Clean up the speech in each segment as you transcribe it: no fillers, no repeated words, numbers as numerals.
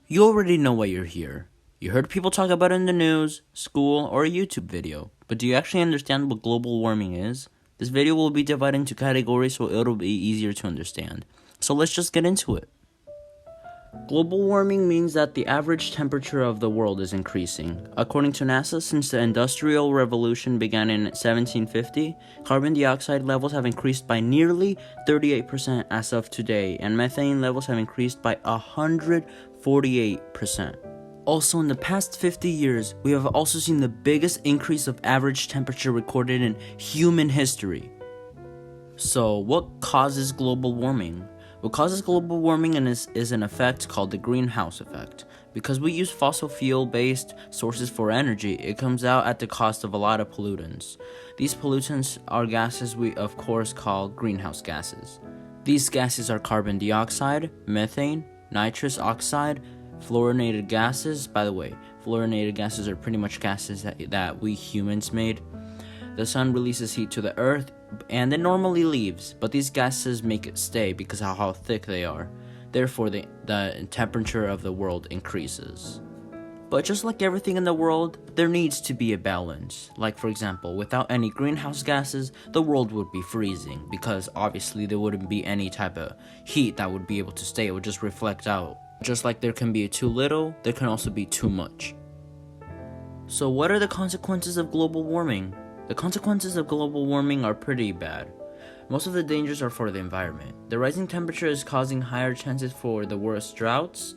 You already know why you're here. You heard people talk about it in the news, school, or a YouTube video. But do you actually understand what global warming is? This video will be divided into categories so it'll be easier to understand. So let's just get into it. Global warming means that the average temperature of the world is increasing. According to NASA, since the Industrial Revolution began in 1750, carbon dioxide levels have increased by nearly 38% as of today, and methane levels have increased by 148%. Also, in the past 50 years, we have also seen the biggest increase of average temperature recorded in human history. So, what causes global warming? What causes global warming is an effect called the greenhouse effect. Because we use fossil fuel-based sources for energy, it comes out at the cost of a lot of pollutants. These pollutants are gases we, of course, call greenhouse gases. These gases are carbon dioxide, methane, nitrous oxide, fluorinated gases. By the way, fluorinated gases are pretty much gases that we humans made. The sun releases heat to the earth, and it normally leaves, but these gases make it stay because of how thick they are. Therefore, the temperature of the world increases. But just like everything in the world, there needs to be a balance. Like, for example, without any greenhouse gases, the world would be freezing, because obviously there wouldn't be any type of heat that would be able to stay. It would just reflect out. Just like there can be too little, there can also be too much. So what are the consequences of global warming? The consequences of global warming are pretty bad. Most of the dangers are for the environment. The rising temperature is causing higher chances for the worst droughts,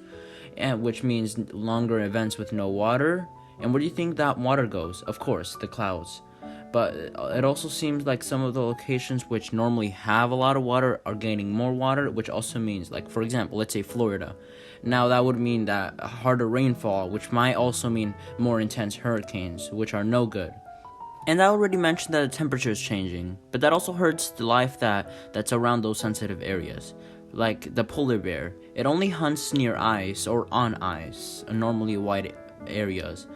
which means longer events with no water. And where do you think that water goes? Of course, the clouds. But it also seems like some of the locations which normally have a lot of water are gaining more water, which also means, like, for example, let's say Florida. Now that would mean that harder rainfall, which might also mean more intense hurricanes, which are no good. And I already mentioned that the temperature is changing, but that also hurts the life that's around those sensitive areas. Like the polar bear, it only hunts near ice or on ice, normally wide areas.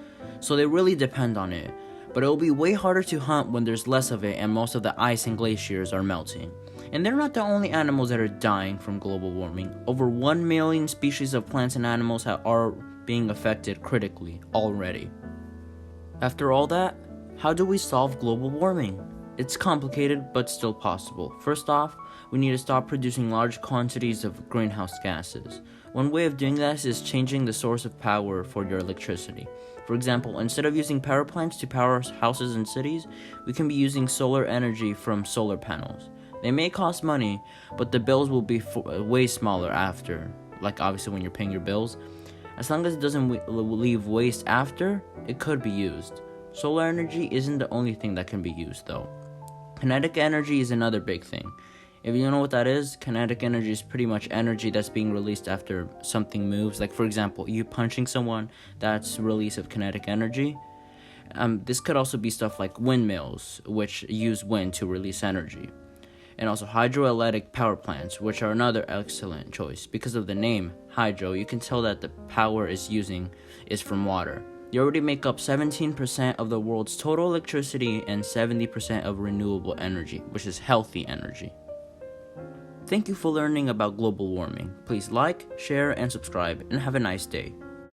So they really depend on it, but it will be way harder to hunt when there's less of it and most of the ice and glaciers are melting. And they're not the only animals that are dying from global warming. Over 1 million species of plants and animals are being affected critically already. After all that, how do we solve global warming? It's complicated, but still possible. First off, we need to stop producing large quantities of greenhouse gases. One way of doing this is changing the source of power for your electricity. For example, instead of using power plants to power houses and cities, we can be using solar energy from solar panels. They may cost money, but the bills will be way smaller after, like obviously when you're paying your bills. As long as it doesn't leave waste after, it could be used. Solar energy isn't the only thing that can be used, though. Kinetic energy is another big thing. If you don't know what that is, kinetic energy is pretty much energy that's being released after something moves. Like, for example, you punching someone, that's release of kinetic energy. This could also be stuff like windmills, which use wind to release energy. And also hydroelectric power plants, which are another excellent choice. Because of the name, hydro, you can tell that the power is from water. They already make up 17% of the world's total electricity and 70% of renewable energy, which is healthy energy. Thank you for learning about global warming. Please like, share, and subscribe, and have a nice day.